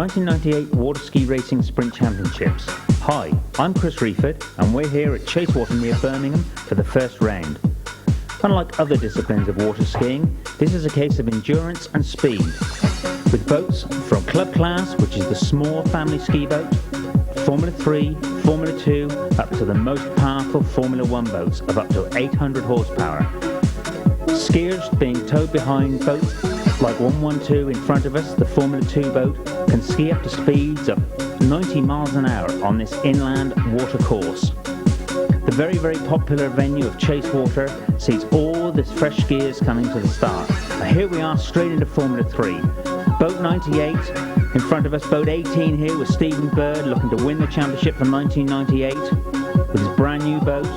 1998 Waterski Racing Sprint Championships. Hi, I'm Chris Reeford and we're here at Chasewater near Birmingham for the first round. Unlike other disciplines of water skiing, this is a case of endurance and speed, with boats from club class, which is the small family ski boat, Formula 3, Formula 2, up to the most powerful Formula 1 boats of up to 800 horsepower. Skiers being towed behind boats like 112 in front of us, the Formula 2 boat, can ski up to speeds of 90 miles an hour on this inland water course. The very, very popular venue of Chasewater sees all the fresh skiers coming to the start. Now here we are straight into Formula 3. Boat 98 in front of us, boat 18 here with Stephen Bird looking to win the championship for 1998 with his brand new boat.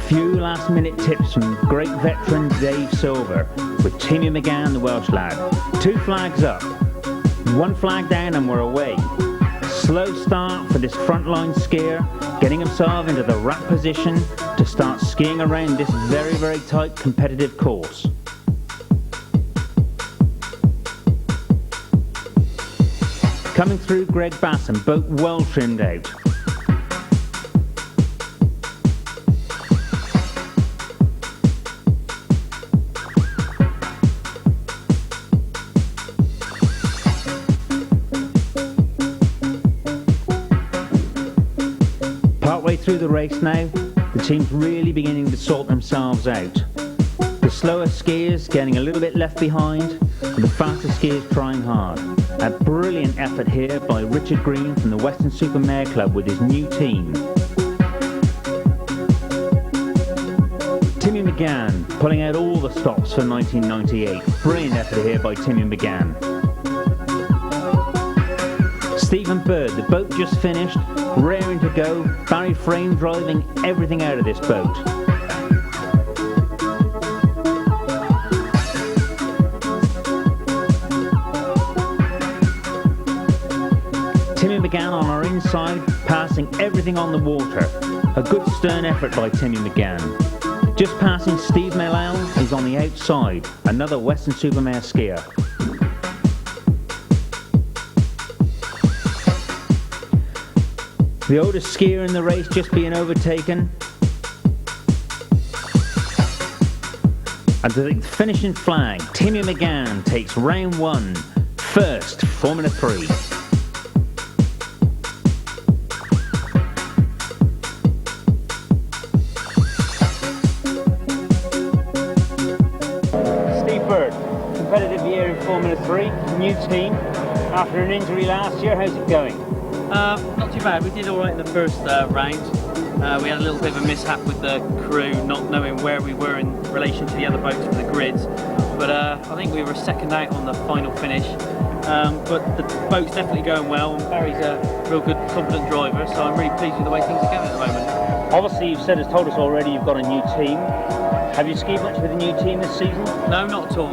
Few last minute tips from great veteran Dave Silver with Timmy McGann, the Welsh lad. 2 flags up, 1 flag down and we're away. Slow start for this frontline skier, getting himself into the right position to start skiing around this very, very tight competitive course. Coming through Greg Basson, boat well trimmed out. Partway through the race now, the team's really beginning to sort themselves out. The slower skiers getting a little bit left behind, and the faster skiers trying hard. A brilliant effort here by Richard Green from the Weston Super Mare Club with his new team. Timmy McGann pulling out all the stops for 1998. Brilliant effort here by Timmy McGann. Stephen Bird, the boat just finished, raring to go. Barry Frame driving everything out of this boat. Timmy McGann on our inside, passing everything on the water. A good stern effort by Timmy McGann. Just passing Steve Mellell, who's on the outside, another Western Supermare skier. The oldest skier in the race just being overtaken. And the finishing flag, Timmy McGann takes round 1, first Formula 3. Steve Bird, competitive year in Formula 3, new team. After an injury last year, how's it going? Not too bad. We did alright in the first round. We had a little bit of a mishap with the crew, not knowing where we were in relation to the other boats for the grids. But I think we were second out on the final finish. But the boat's definitely going well, and Barry's a real good, confident driver, so I'm really pleased with the way things are going at the moment. Obviously, you've told us already you've got a new team. Have you skied much with a new team this season? No, not at all.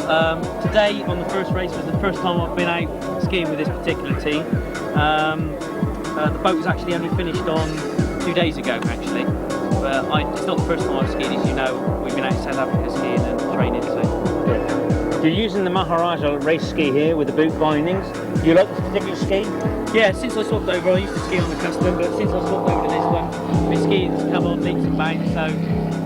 Today, on the first race, was the first time I've been out skiing with this particular team. The boat was actually only finished on 2 days ago, actually. It's not the first time I've skied, as you know. We've been out to South Africa skiing and training, so. Yeah. You're using the Maharaja race ski here with the boot bindings. Do you like this particular ski? Yeah, since I swapped over, I used to ski on the custom, but since I swapped over to this one, my skiing's come on leaps and bounds, so,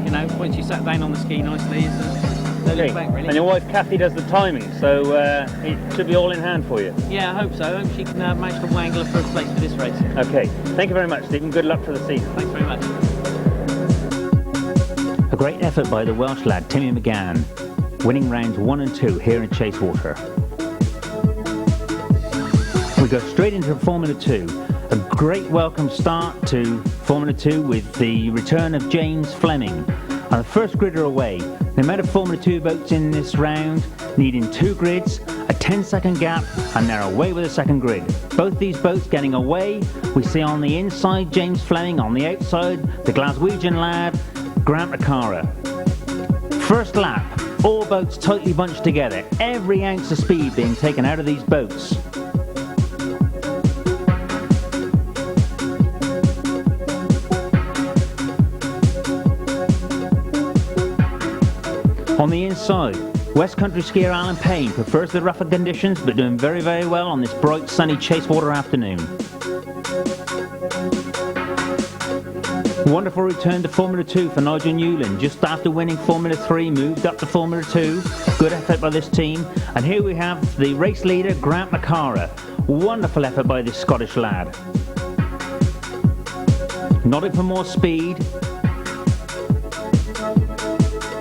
you know, once you sat down on the ski nicely, it's no look back, really. And your wife Kathy does the timing, so it should be all in hand for you. Yeah, I hope so. I hope she can manage to wangle a first place for this race. Okay, thank you very much, Stephen. Good luck for the season. Thanks very much. A great effort by the Welsh lad Timmy McGann, winning rounds 1 and 2 here in Chasewater. We go straight into Formula 2. A great welcome start to Formula 2 with the return of James Fleming. On the first gridder away, the amount of Formula 2 boats in this round needing 2 grids, a 10-second gap, and they're away with a second grid. Both these boats getting away. We see on the inside James Fleming, on the outside the Glaswegian lad Grant Akara. First lap, all boats tightly bunched together, every ounce of speed being taken out of these boats. On the inside, West Country skier Alan Payne prefers the rougher conditions, but doing very, very well on this bright, sunny Chasewater afternoon. Wonderful return to Formula 2 for Nigel Newland. Just after winning Formula 3, moved up to Formula 2. Good effort by this team. And here we have the race leader, Grant McCara. Wonderful effort by this Scottish lad. Nodding for more speed.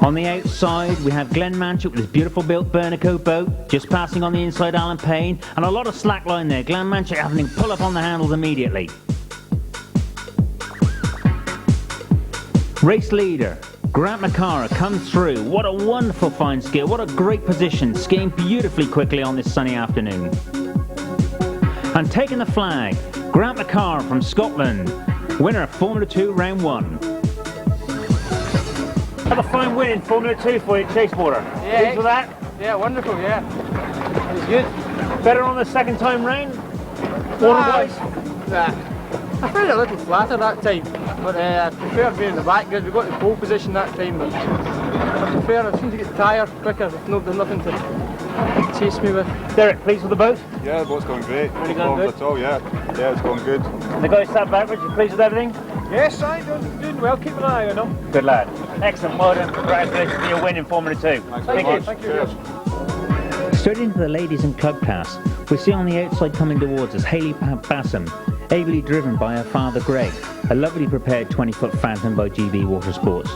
On the outside, we have Glenn Manchett with his beautiful built Bernico boat, just passing on the inside Alan Payne, and a lot of slack line there. Glenn Manchett having to pull up on the handles immediately. Race leader, Grant McCara comes through. What a wonderful fine skier, what a great position, skiing beautifully quickly on this sunny afternoon. And taking the flag, Grant McCara from Scotland, winner of Formula 2 Round 1. Have a fine win in Formula 2 for you at Chasewater. Yeah. Pleased with that? Yeah, wonderful, yeah. It was good. Better on the second time round? Water-wise? Nah. I found it a little flatter that time, but I prefer being in the back grid. We got the pole position that time, but I prefer, I seem to get tired quicker with nothing to chase me with. Derek, pleased with the boat? Yeah, the boat's going great. Really No going problems good? at all, yeah. Yeah, it's going good. And the guy sat backwards, you pleased with everything? Yes, I'm doing well. Keep an eye on them. Good lad. Excellent, well done. Congratulations for your win in Formula 2. Thanks very much. Thank you. Cheers. Straight into the ladies and club class, we see on the outside coming towards us Hayley Bassam, ably driven by her father Greg, a lovely prepared 20-foot Phantom by GB Watersports.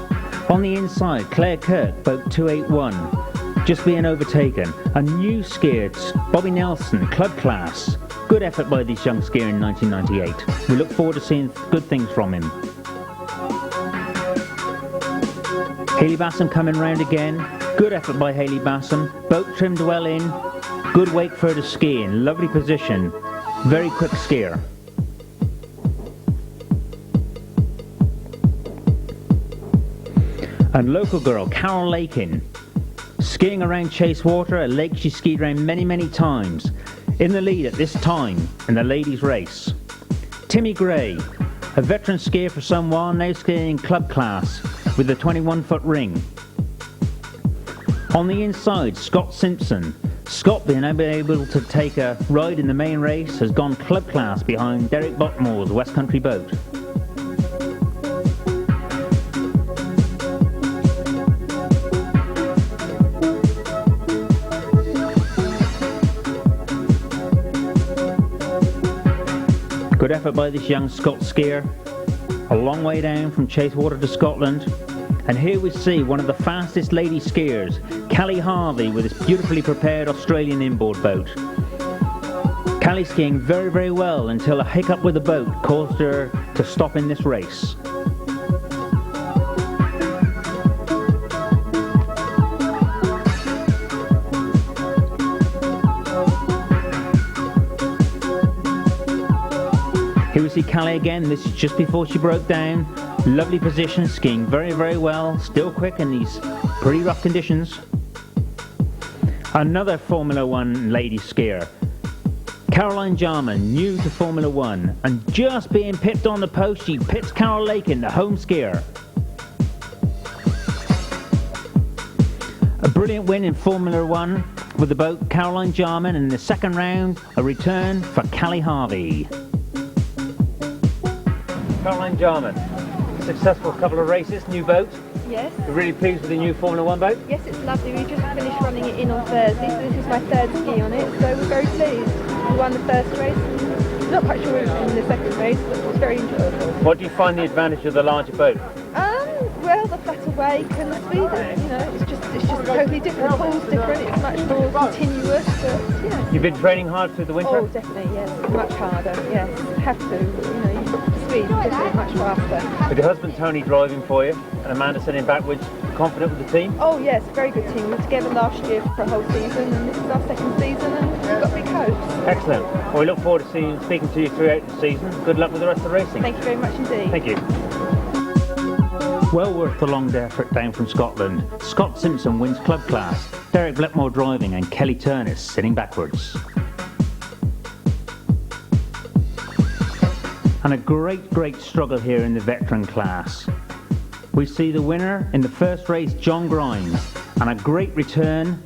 On the inside, Claire Kirk, boat 281, just being overtaken. A new skier, Bobby Nelson, club class. Good effort by this young skier in 1998. We look forward to seeing good things from him. Hayley Bassam coming round again. Good effort by Hayley Bassam. Boat trimmed well in. Good wake for her to ski in. Lovely position. Very quick skier. And local girl, Carol Lakin, skiing around Chasewater, a lake she skied around many, many times. In the lead at this time in the ladies' race. Timmy Gray, a veteran skier for some while, now skiing in club class with the 21-foot ring. On the inside, Scott Simpson. Scott, being able to take a ride in the main race, has gone club class behind Derek Botmore's West Country boat. Good effort by this young Scot skier. A long way down from Chasewater to Scotland. And here we see one of the fastest lady skiers, Callie Harvey, with this beautifully prepared Australian inboard boat. Callie skiing very, very well until a hiccup with the boat caused her to stop in this race. Here we see Callie again. This is just before she broke down. Lovely position, skiing very, very well. Still quick in these pretty rough conditions. Another Formula 1 lady skier, Caroline Jarman, new to Formula 1, and just being pipped on the post, she pips Carol Lakin, the home skier. A brilliant win in Formula 1 with the boat Caroline Jarman, and in the second round, a return for Callie Harvey. Caroline Jarman, successful couple of races, new boat. Yes. You're really pleased with the new Formula 1 boat? Yes, it's lovely. We just finished running it in on Thursday, so this is my third ski on it, so we're very pleased. We won the first race, and not quite sure in the second race, but it was very enjoyable. What do you find the advantage of the larger boat? Well, the flatter wake and the speed, you know, it's just totally different. The pool's different, it's much more continuous, but yeah. You've been training hard through the winter? Oh, definitely, yes. Much harder, yes. Have to, you know, the speed is much faster. With your husband Tony driving for you and Amanda sitting backwards, confident with the team? Oh yes, very good team. We were together last year for a whole season, and this is our second season, and we've got big hopes. Excellent. Well, we look forward to speaking to you throughout the season. Good luck with the rest of the racing. Thank you very much indeed. Thank you. Well worth the long effort down from Scotland. Scott Simpson wins club class, Derek Blackmore driving, and Kelly Turness sitting backwards. And a great struggle here in the veteran class. We see the winner in the first race, John Grimes, and a great return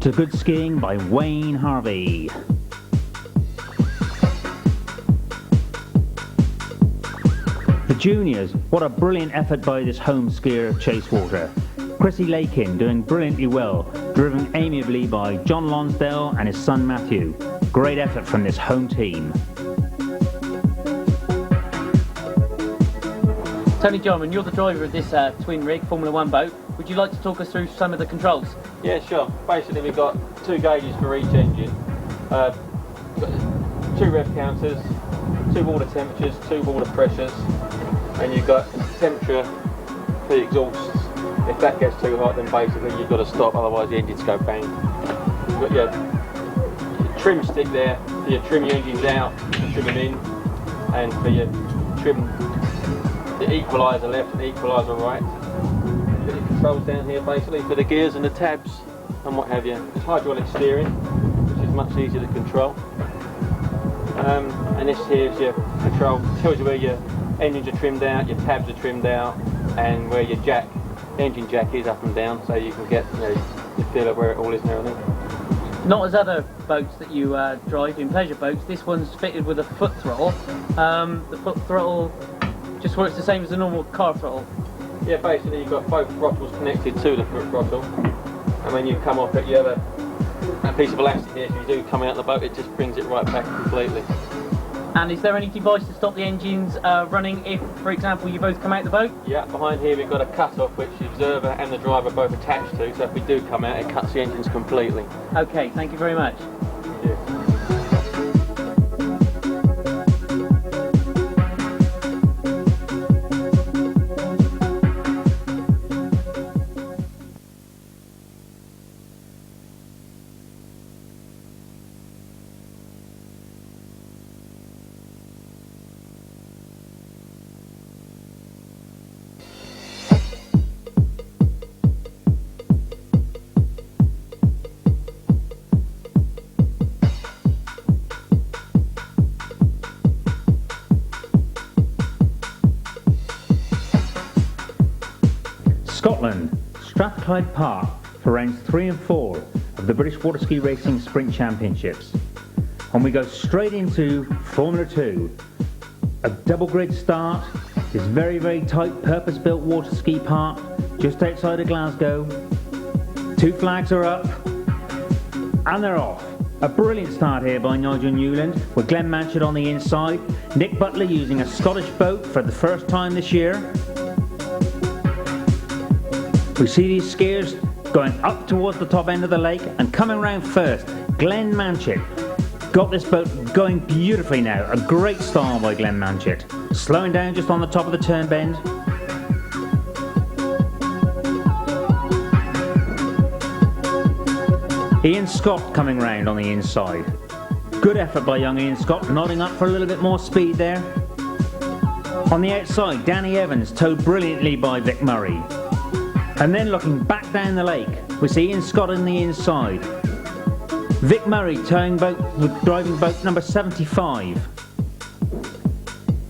to good skiing by Wayne Harvey. The juniors, what a brilliant effort by this home skier of Chasewater. Chrissy Lakin doing brilliantly well, driven amiably by John Lonsdale and his son Matthew. Great effort from this home team. Tony Jarman, you're the driver of this twin rig Formula 1 boat. Would you like to talk us through some of the controls? Yeah, sure. Basically we've got 2 gauges for each engine. We've got 2 rev counters, 2 water temperatures, 2 water pressures, and you've got temperature for the exhausts. If that gets too hot, then basically you've got to stop, otherwise the engines go bang. You've got your trim stick there for your trim your engines out, trim them in, and for your trim the equaliser left and the equaliser right. You've got your controls down here basically for the gears and the tabs and what have you. It's hydraulic steering, which is much easier to control. And this here is your control, tells you where your engines are trimmed out, your tabs are trimmed out, and where your engine jack is up and down, so you can get the feel of where it all is and everything. Not as other boats that you drive in pleasure boats, this one's fitted with a foot throttle. The foot throttle just works the same as the normal car throttle. Yeah, basically you've got both throttles connected to the foot throttle, and when you come off it, you have a piece of elastic here. If you do come out the boat, it just brings it right back completely. And is there any device to stop the engines running if, for example, you both come out the boat? Yeah, behind here we've got a cut-off which the observer and the driver are both attached to, so if we do come out, it cuts the engines completely. Okay, thank you very much. Thank you. Scotland, Strathclyde Park for rounds 3 and 4 of the British Waterski Racing Sprint Championships. And we go straight into Formula 2. A double grid start, this very, very tight purpose-built water ski park just outside of Glasgow. 2 flags are up and they're off. A brilliant start here by Nigel Newland with Glenn Manchet on the inside. Nick Butler using a Scottish boat for the first time this year. We see these skiers going up towards the top end of the lake and coming round first. Glenn Manchet got this boat going beautifully now. A great style by Glenn Manchet. Slowing down just on the top of the turn bend. Ian Scott coming round on the inside. Good effort by young Ian Scott, nodding up for a little bit more speed there. On the outside, Danny Evans towed brilliantly by Vic Murray. And then looking back down the lake, we see Ian Scott on the inside. Vic Murray towing boat with driving boat number 75.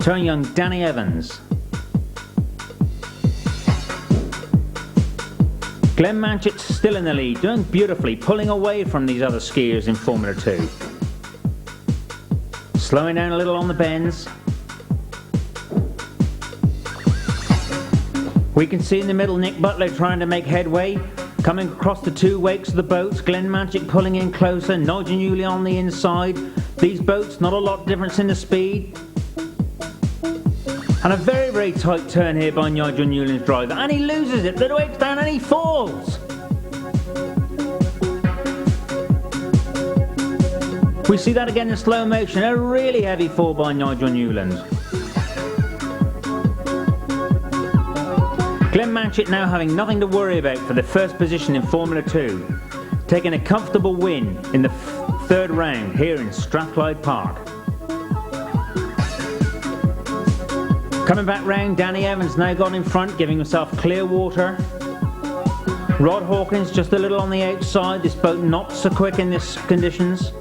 Towing young Danny Evans. Glenn Manchet's still in the lead, doing beautifully, pulling away from these other skiers in Formula 2. Slowing down a little on the bends. We can see in the middle Nick Butler trying to make headway, coming across the 2 wakes of the boats. Glenn Manchet pulling in closer, Nigel Newley on the inside. These boats, not a lot difference in the speed. And a very, very tight turn here by Nigel Newland's driver, and he loses it. The wake's down and he falls. We see that again in slow motion, a really heavy fall by Nigel Newland. Glenn Manchet now having nothing to worry about for the first position in Formula 2, taking a comfortable win in the 3rd round here in Strathclyde Park. Coming back round, Danny Evans now got in front, giving himself clear water. Rod Hawkins just a little on the outside, this boat not so quick in these conditions.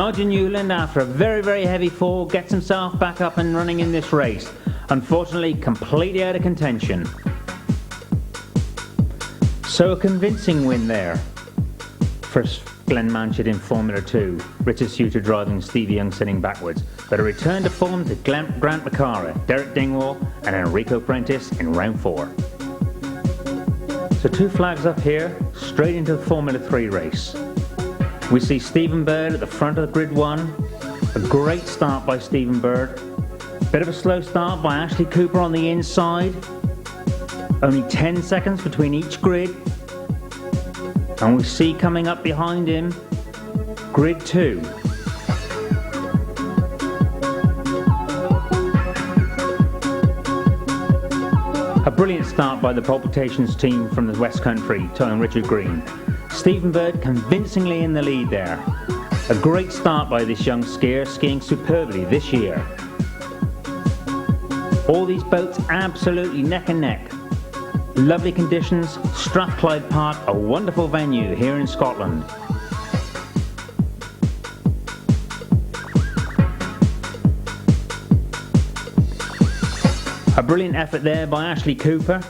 Nigel Newland, after a very, very heavy fall, gets himself back up and running in this race. Unfortunately, completely out of contention. So a convincing win there for Glenn Manchett in Formula 2. Richard Suter driving, Stevie Young sitting backwards. But a return to form to Grant McCara, Derek Dingwall and Enrico Prentice in round 4. So 2 flags up here, straight into the Formula 3 race. We see Stephen Bird at the front of grid 1. A great start by Stephen Bird. Bit of a slow start by Ashley Cooper on the inside. Only 10 seconds between each grid. And we see coming up behind him, grid 2. A brilliant start by the Palpitations team from the West Country, towing Richard Green. Stephen Bird convincingly in the lead there. A great start by this young skier, skiing superbly this year. All these boats absolutely neck and neck. Lovely conditions, Strathclyde Park, a wonderful venue here in Scotland. A brilliant effort there by Ashley Cooper.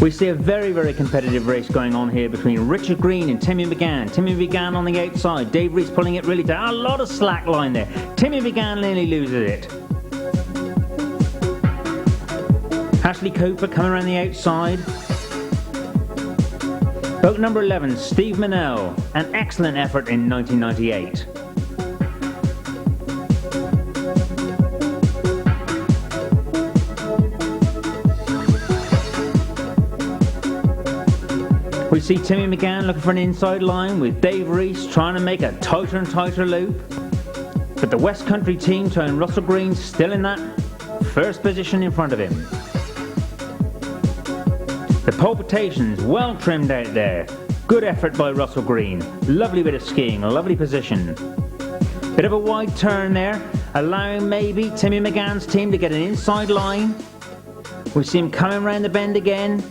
We see a very, very competitive race going on here between Richard Green and Timmy McGann. Timmy McGann on the outside, Dave Rees pulling it really tight. A lot of slack line there. Timmy McGann nearly loses it. Ashley Cooper coming around the outside. Boat number 11, Steve Manell, an excellent effort in 1998. We see Timmy McGann looking for an inside line with Dave Rees trying to make a tighter and tighter loop. But the West Country team towing Russell Green still in that first position in front of him. The Palpitations well trimmed out there. Good effort by Russell Green. Lovely bit of skiing, a lovely position. Bit of a wide turn there, allowing maybe Timmy McGann's team to get an inside line. We see him coming around the bend again.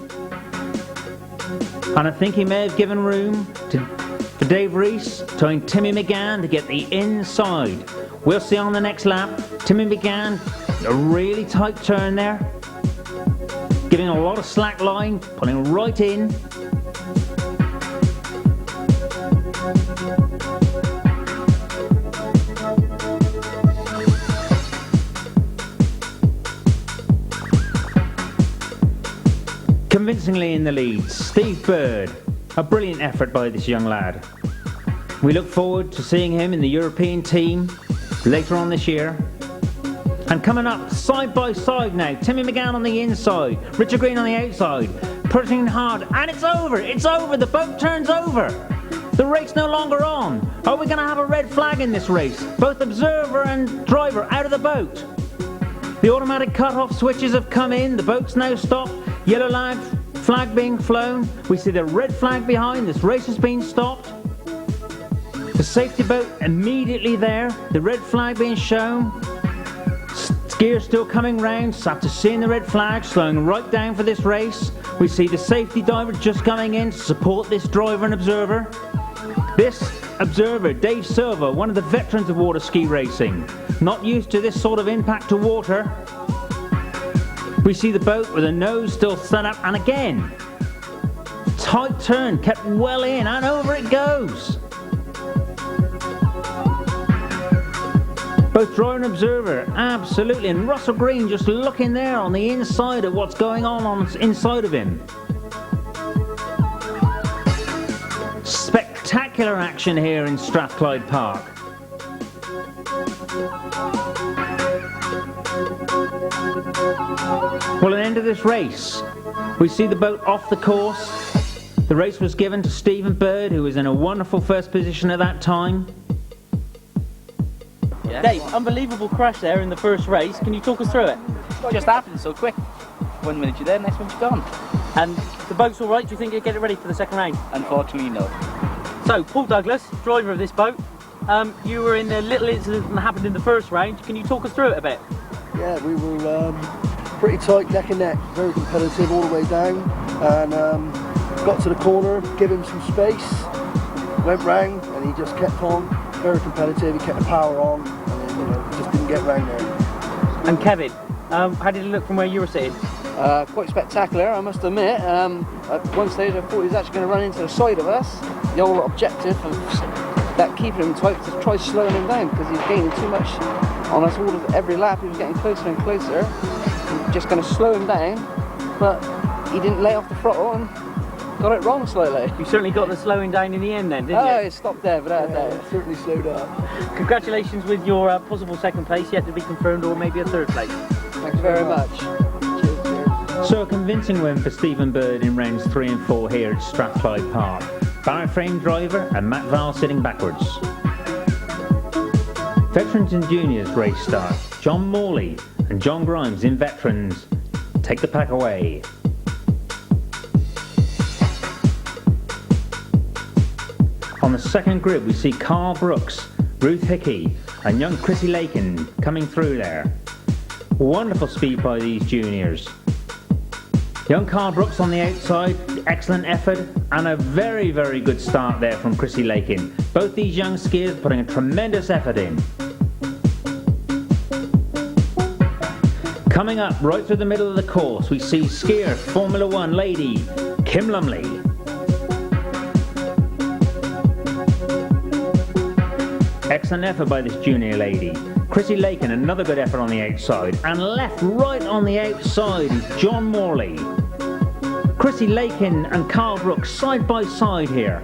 And I think he may have given room for Dave Rees, towing Timmy McGann to get the inside. We'll see on the next lap. Timmy McGann, a really tight turn there. Giving a lot of slack line, pulling right in. Convincingly in the lead, Steve Bird. A brilliant effort by this young lad. We look forward to seeing him in the European team later on this year. And coming up side by side now, Timmy McGann on the inside, Richard Green on the outside, pushing hard, and it's over, the boat turns over. The race no longer on. Are we going to have a red flag in this race? Both observer and driver out of the boat. The automatic cut-off switches have come in, the boat's now stopped, yellow flag being flown. We see the red flag behind, this race has been stopped. The safety boat immediately there, the red flag being shown. Skiers still coming round, after seeing the red flag, slowing right down for this race. We see the safety diver just coming in to support this driver and observer. This observer, Dave Silva, one of the veterans of Waterski Racing, not used to this sort of impact to water. We see the boat with the nose still set up, and again, tight turn, kept well in, and over it goes. Both driver and observer, absolutely, and Russell Green just looking there on the inside of what's going on inside of him. Spectacular action here in Strathclyde Park. Well, at the end of this race, we see the boat off the course. The race was given to Stephen Bird, who was in a wonderful first position at that time. Yeah. Dave, unbelievable crash there in the first race. Can you talk us through it? It just happened so quick. 1 minute you're there, next minute you're gone. And the boat's all right? Do you think you'll get it ready for the second round? Unfortunately, no. So, Paul Douglas, driver of this boat, you were in the little incident that happened in the first round. Can you talk us through it a bit? Yeah, we were pretty tight, neck and neck, very competitive all the way down, and got to the corner, give him some space, went round and he just kept on, very competitive, he kept the power on, and then, just didn't get round there. And Kevin, how did it look from where you were sitting? Quite spectacular, I must admit. At one stage I thought he was actually going to run into the side of us. The whole objective of that keeping him tight was to try slowing him down, because he's gaining too much on us all of every lap. He was getting closer and closer. We're just going to slow him down, but he didn't lay off the throttle and got it wrong slightly. You certainly got the slowing down in the end then, didn't you? Oh, it stopped there without a doubt. It certainly slowed up. Congratulations with your possible second place, yet to be confirmed, or maybe a third place. Thanks very much. So a convincing win for Stephen Bird in rounds 3 and 4 here at Strathclyde Park. Barrett frame driver and Matt Val sitting backwards. Veterans and juniors race start. John Morley and John Grimes in veterans take the pack away. On the second grid we see Carl Brooks, Ruth Hickey and young Chrissy Lakin coming through there. Wonderful speed by these juniors. Young Carl Brooks on the outside, excellent effort and a very, very good start there from Chrissy Lakin. Both these young skiers putting a tremendous effort in. Coming up right through the middle of the course we see skier Formula 1 lady Kim Lumley. Excellent effort by this junior lady. Chrissy Lakin, another good effort on the outside. And left right on the outside is John Morley. Chrissy Lakin and Carl Brooks side by side here.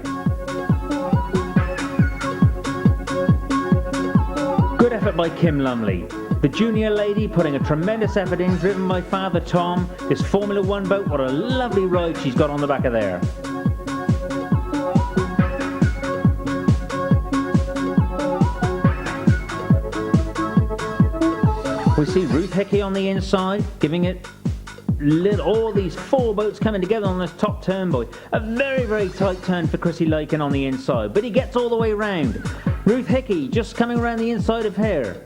Good effort by Kim Lumley. The junior lady putting a tremendous effort in, driven by Father Tom. This Formula 1 boat, what a lovely ride she's got on the back of there. We see Ruth Hickey on the inside, giving it all these 4 boats coming together on this top turn, boy. A very, very tight turn for Chrissy Lakin on the inside, but he gets all the way round. Ruth Hickey just coming around the inside of her.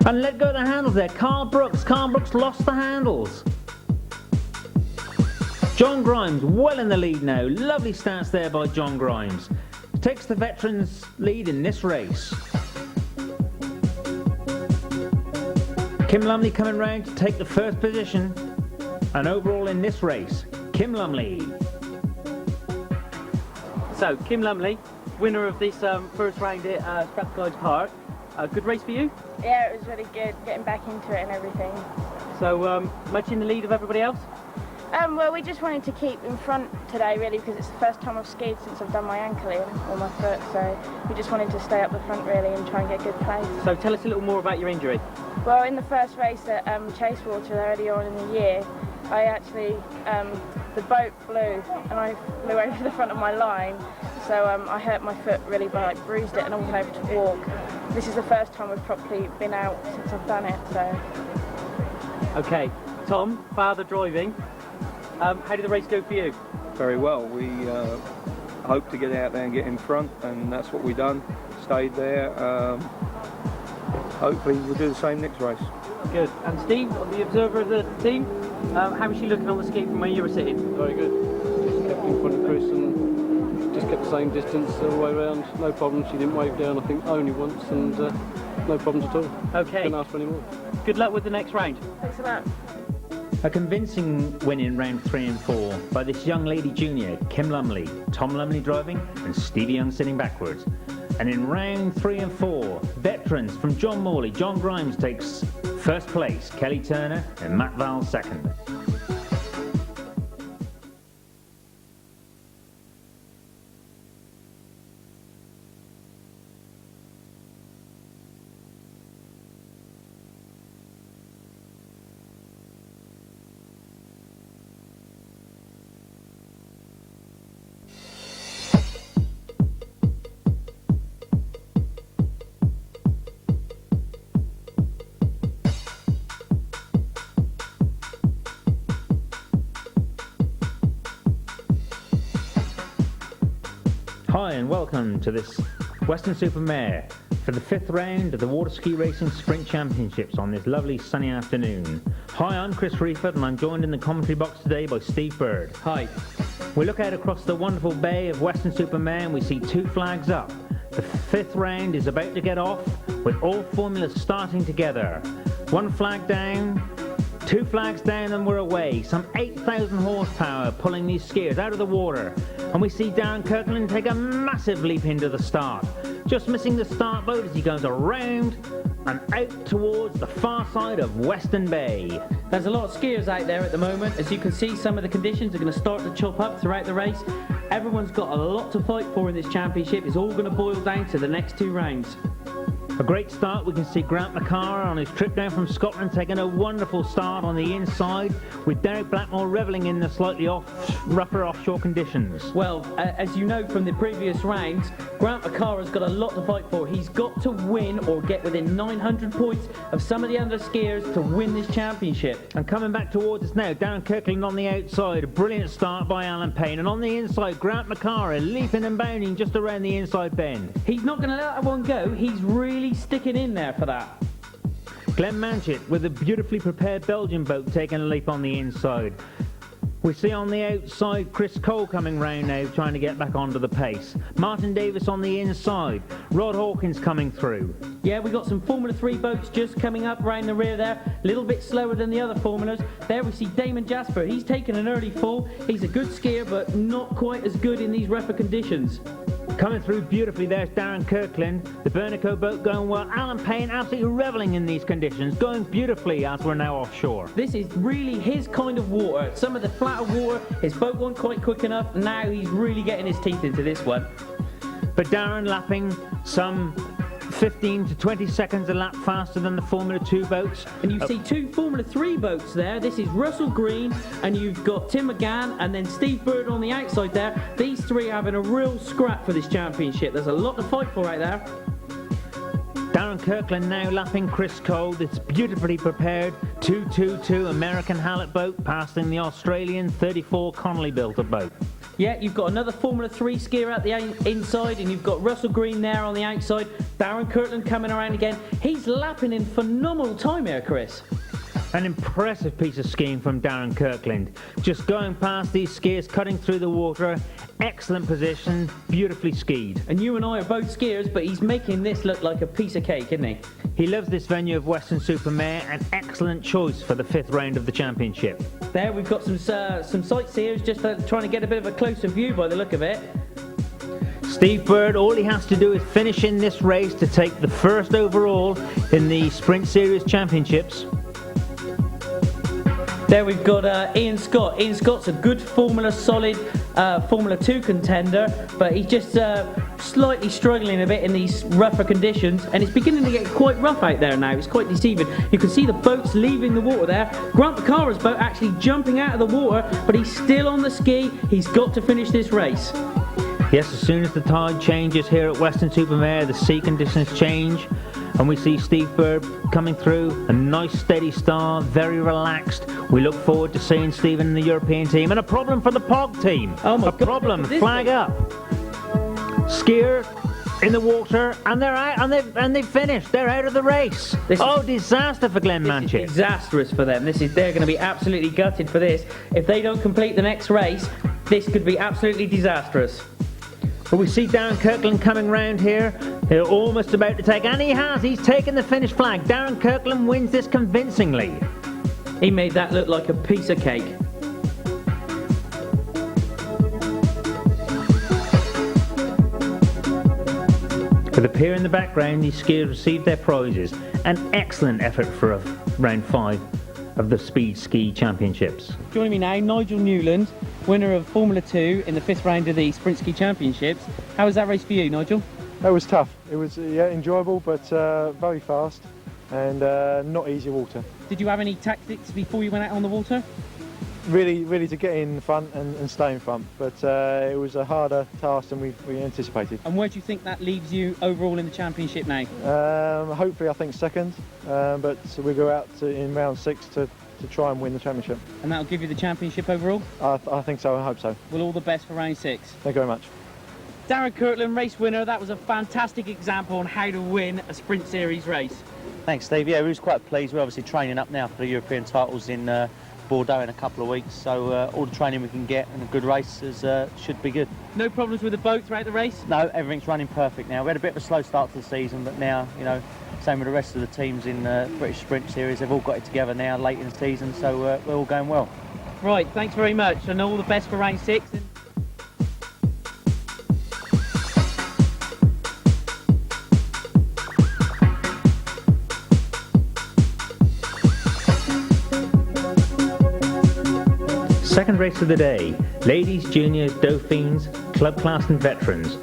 And let go of the handles there. Carl Brooks lost the handles. John Grimes well in the lead now. Lovely stance there by John Grimes. Takes the veterans lead in this race. Kim Lumley coming round to take the first position, and overall in this race, Kim Lumley. So, Kim Lumley, winner of this first round at Strathclyde Park. Good race for you? Yeah, it was really good, getting back into it and everything. So, much in the lead of everybody else? Well, we just wanted to keep in front today, really, because it's the first time I've skied since I've done my ankle in, or my foot, so we just wanted to stay up the front, really, and try and get a good place. So, tell us a little more about your injury. Well, in the first race at Chasewater earlier on in the year, I actually, the boat blew, and I flew over the front of my line, so I hurt my foot really bad, bruised it, and I wasn't able to walk. This is the first time I've properly been out since I've done it, so... Okay, Tom, father driving. How did the race go for you? Very well. We hoped to get out there and get in front, and that's what we done. Stayed there. Hopefully we'll do the same next race. Good. And Steve, the observer of the team, how was she looking on the ski from where you were sitting? Very good. Just kept in front of Chris and just kept the same distance all the way around. No problem. She didn't wave down, I think, only once, and no problems at all. Okay. Couldn't ask for any more. Good luck with the next round. Thanks a lot. A convincing win in round 3 and 4 by this young lady junior, Kim Lumley, Tom Lumley driving and Stevie Young sitting backwards. And in round 3 and 4, veterans from John Morley, John Grimes takes first place, Kelly Turner and Matt Val second. Hi and welcome to this Weston Super Mare for the 5th round of the Waterski Racing Sprint Championships on this lovely sunny afternoon. Hi, I'm Chris Reeford and I'm joined in the commentary box today by Steve Bird. Hi. We look out across the wonderful bay of Weston-super-Mare and we see 2 flags up. The 5th round is about to get off with all formulas starting together. 1 flag down, 2 flags down and we're away. Some 8,000 horsepower pulling these skiers out of the water. And we see Darren Kirkland take a massive leap into the start. Just missing the start boat as he goes around and out towards the far side of Weston Bay. There's a lot of skiers out there at the moment. As you can see, some of the conditions are going to start to chop up throughout the race. Everyone's got a lot to fight for in this championship. It's all going to boil down to the next 2 rounds. A great start. We can see Grant McCara on his trip down from Scotland taking a wonderful start on the inside with Derek Blackmore revelling in the slightly rougher offshore conditions. Well, as you know from the previous rounds, Grant McCara's got a lot to fight for. He's got to win or get within 900 points of some of the other skiers to win this championship. And coming back towards us now, Darren Kirkland on the outside. A brilliant start by Alan Payne. And on the inside, Grant McCara leaping and bounding just around the inside bend. He's not going to let that one go. He's really sticking in there for that. Glenn Manchett with a beautifully prepared Belgian boat taking a leap on the inside. We see on the outside Chris Cole coming round now trying to get back onto the pace. Martin Davis on the inside. Rod Hawkins coming through. Yeah, we got some Formula 3 boats just coming up round the rear there. A little bit slower than the other formulas. There we see Damon Jasper. He's taken an early fall. He's a good skier but not quite as good in these rougher conditions. Coming through beautifully, there's Darren Kirkland. The Bernico boat going well. Alan Payne absolutely revelling in these conditions, going beautifully as we're now offshore. This is really his kind of water. Some of the flatter water, his boat wasn't quite quick enough. Now he's really getting his teeth into this one. But Darren lapping some 15 to 20 seconds a lap faster than the Formula 2 boats. And you see 2 Formula 3 boats there. This is Russell Green and you've got Tim McGann and then Steve Bird on the outside there. These 3 having a real scrap for this championship. There's a lot to fight for right there. Darren Kirkland now lapping Chris Cole. This beautifully prepared 222 American Hallett boat passing the Australian 34 Connolly built boat. Yeah, you've got another Formula 3 skier at the inside and you've got Russell Green there on the outside. Darren Kirkland coming around again. He's lapping in phenomenal time here, Chris. An impressive piece of skiing from Darren Kirkland. Just going past these skiers, cutting through the water. Excellent position, beautifully skied. And you and I are both skiers, but he's making this look like a piece of cake, isn't he? He loves this venue of Weston-super-Mare, an excellent choice for the 5th round of the championship. There we've got some sightseers just trying to get a bit of a closer view by the look of it. Steve Bird, all he has to do is finish in this race to take the 1st overall in the Sprint Series Championships. There we've got Ian Scott. Ian Scott's a good solid Formula 2 contender, but he's just slightly struggling a bit in these rougher conditions, and it's beginning to get quite rough out there now. It's quite deceiving. You can see the boats leaving the water there. Grant McCara's boat actually jumping out of the water, but he's still on the ski. He's got to finish this race. Yes, as soon as the tide changes here at Weston-super-Mare, the sea conditions change. And we see Steve Bird coming through, a nice steady start, very relaxed. We look forward to seeing Stephen in the European team. And a problem for the POG team. Oh my God, problem, flag up. Skier in the water, and they're out, and they've finished. They're out of the race. Disaster for Glenn Manchett. This is disastrous for them. They're going to be absolutely gutted for this. If they don't complete the next race, this could be absolutely disastrous. But we see Darren Kirkland coming round here. They're almost about to take, and he's taken the finish flag. Darren Kirkland wins this convincingly. He made that look like a piece of cake. With a pier in the background, these skiers received their prizes. An excellent effort for round 5 of the Speed Ski Championships. Joining me now, Nigel Newland, winner of Formula 2 in the 5th round of the Sprint Ski Championships. How was that race for you, Nigel? It was tough. It was enjoyable, but very fast and not easy water. Did you have any tactics before you went out on the water? Really to get in front and stay in front, but it was a harder task than we anticipated. And where do you think that leaves you overall in the championship now? Hopefully I think 2nd, but we go out in round 6 to try and win the championship. And that'll give you the championship overall? I think so, I hope so. Well, all the best for round 6. Thank you very much. Darren Kirkland, race winner. That was a fantastic example on how to win a Sprint Series race. Thanks, Steve. Yeah, we was quite pleased. We're obviously training up now for the European titles in Bordeaux in a couple of weeks, so all the training we can get and a good race should be good. No problems with the boat throughout the race? No, everything's running perfect now. We had a bit of a slow start to the season, but now, you know, same with the rest of the teams in the British Sprint Series, they've all got it together now late in the season, so we're all going well. Right, thanks very much, and all the best for round 6. Second race of the day, ladies, juniors, dauphines, club class and veterans.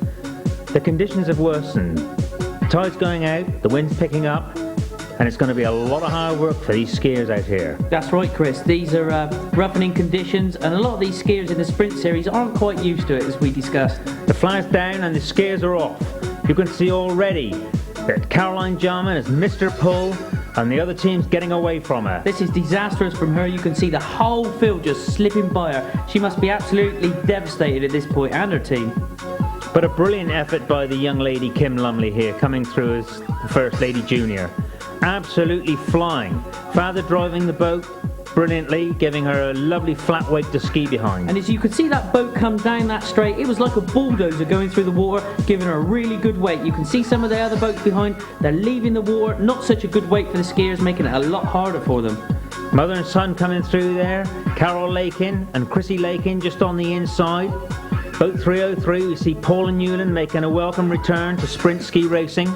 The conditions have worsened. The tide's going out, the wind's picking up, and it's going to be a lot of hard work for these skiers out here. That's right, Chris. These are roughening conditions, and a lot of these skiers in the sprint series aren't quite used to it, as we discussed. The flag's down and the skiers are off. You can see already that Caroline Jarman has missed her pull, and the other team's getting away from her. This is disastrous from her. You can see the whole field just slipping by her. She must be absolutely devastated at this point, and her team. But a brilliant effort by the young lady Kim Lumley here, coming through as First Lady Junior. Absolutely flying. Father driving the boat brilliantly, giving her a lovely flat wake to ski behind. And as you could see that boat come down that straight, it was like a bulldozer going through the water, giving her a really good wake. You can see some of the other boats behind, they're leaving the water, not such a good wake for the skiers, making it a lot harder for them. Mother and son coming through there, Carol Lakin and Chrissy Lakin just on the inside. Boat 303, we see Paul and Newland making a welcome return to sprint ski racing.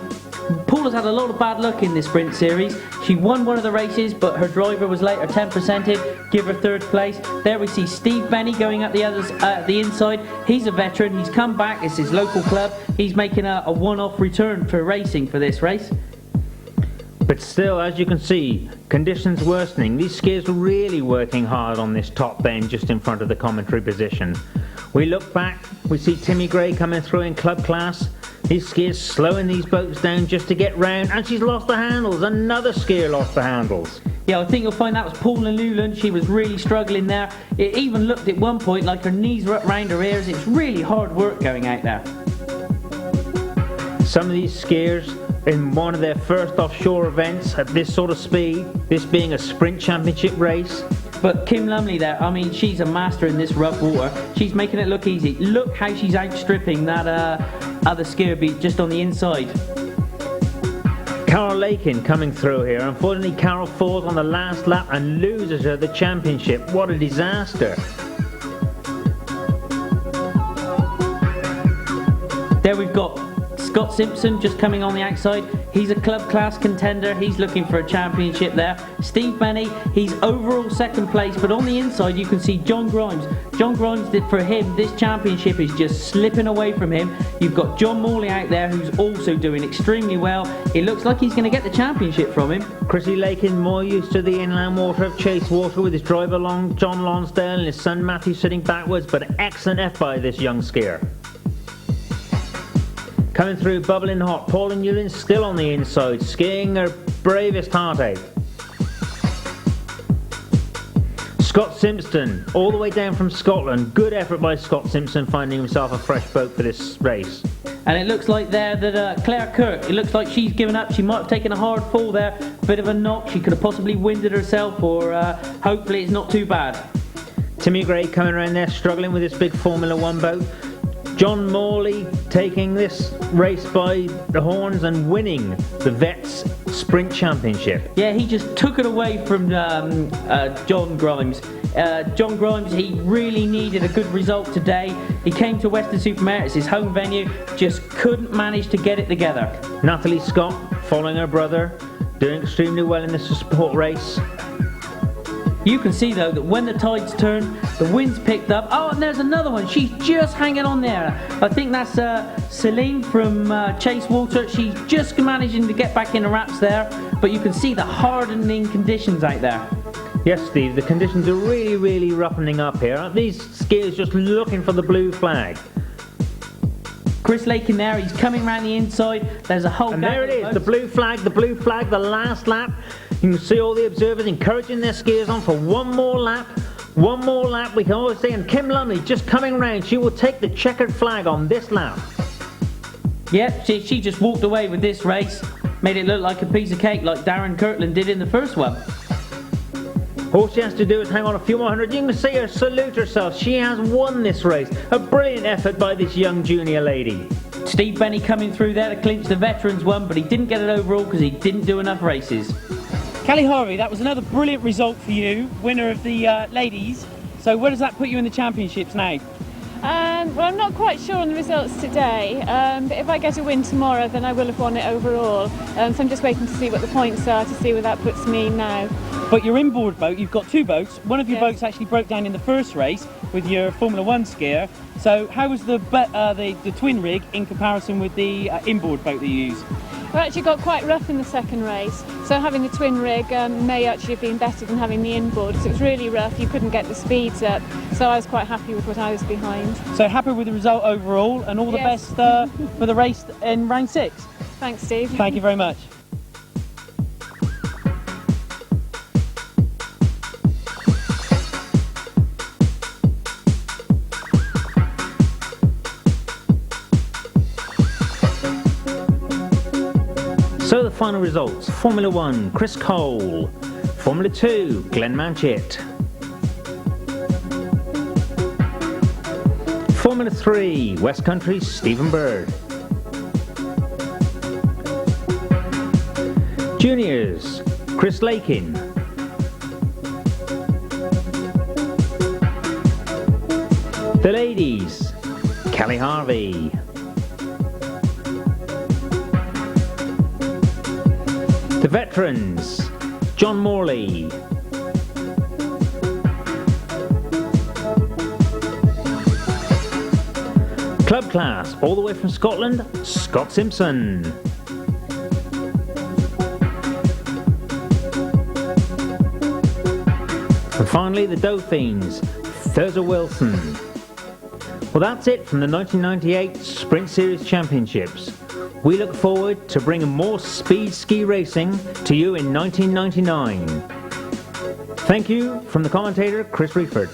Paul has had a lot of bad luck in this sprint series. She won one of the races, but her driver was later 10%ed, give her third place. There we see Steve Benny going up the others the inside. He's a veteran, he's come back, it's his local club. He's making a one-off return for racing for this race. But still, as you can see, conditions worsening. These skiers are really working hard on this top bend just in front of the commentary position. We look back, we see Timmy Gray coming through in club class. These skiers slowing these boats down just to get round, and she's lost the handles. Another skier lost the handles. Yeah, I think you'll find that was Paula Newland. She was really struggling there. It even looked at one point like her knees were up round her ears. It's really hard work going out there. Some of these skiers in one of their first offshore events at this sort of speed, this being a sprint championship race. But Kim Lumley there, I mean, she's a master in this rough water. She's making it look easy. Look how she's outstripping that other skier beat just on the inside. Carol Lakin coming through here. Unfortunately, Carol falls on the last lap and loses her the championship. What a disaster. There we've got Scott Simpson just coming on the outside. He's a club class contender. He's looking for a championship there. Steve Benny, he's overall second place, but on the inside you can see John Grimes. John Grimes, for him, this championship is just slipping away from him. You've got John Morley out there who's also doing extremely well. It looks like he's going to get the championship from him. Chrissy Lakin more used to the inland water of Chasewater with his driver John Lonsdale and his son Matthew sitting backwards, but an excellent effort by this young skier. Coming through bubbling hot, Paul and Newland still on the inside, skiing their bravest heart out. Scott Simpson, all the way down from Scotland. Good effort by Scott Simpson, finding himself a fresh boat for this race. And it looks like there that Claire Kirk, it looks like she's given up. She might have taken a hard fall there, bit of a knock. She could have possibly winded herself, or hopefully it's not too bad. Timmy Gray coming around there, struggling with this big Formula One boat. John Morley taking this race by the horns and winning the Vets Sprint Championship. Yeah, he just took it away from John Grimes. John Grimes, he really needed a good result today. He came to Weston Supermare, it's his home venue, just couldn't manage to get it together. Natalie Scott, following her brother, doing extremely well in this support race. You can see though that when the tides turn, the wind's picked up. Oh, and there's another one. She's just hanging on there. I think that's Celine from Chasewater. She's just managing to get back in the wraps there. But you can see the hardening conditions out there. Yes, Steve, the conditions are really, really roughening up here. Aren't these skiers just looking for the blue flag? Chris Lakin there, he's coming round the inside. There's a whole... And there it is, the blue flag, the last lap. You can see all the observers encouraging their skiers on for one more lap. One more lap, we can always see. And Kim Lumley just coming round. She will take the checkered flag on this lap. Yep, she just walked away with this race. Made it look like a piece of cake like Darren Kirtland did in the first one. All she has to do is hang on a few more hundred. You can see her salute herself. She has won this race. A brilliant effort by this young junior lady. Steve Benny coming through there to clinch the veterans one, but he didn't get it overall because he didn't do enough races. Callie Harvey, that was another brilliant result for you, winner of the ladies. So where does that put you in the championships now? Well, I'm not quite sure on the results today, but if I get a win tomorrow, then I will have won it overall. So I'm just waiting to see what the points are to see where that puts me now. But your inboard boat, you've got two boats. One of your boats actually broke down in the first race with your Formula 1 skier. So how was the twin rig in comparison with the inboard boat that you use? Well, actually got quite rough in the second race, so having the twin rig may actually have been better than having the inboard, because it was really rough, you couldn't get the speeds up, so I was quite happy with what I was behind. So happy with the result overall, and all the best for the race in round 6. Thanks, Steve. Thank you very much. So the final results: Formula 1, Chris Cole; Formula 2, Glenn Manchett; Formula 3, West Country, Stephen Bird; Juniors, Chris Lakin; the ladies, Callie Harvey; the veterans, John Morley; club class, all the way from Scotland, Scott Simpson; and finally the Dauphines, Thurza Wilson. Well, that's it from the 1998 Sprint Series Championships. We look forward to bringing more speed ski racing to you in 1999. Thank you from the commentator, Chris Reiford.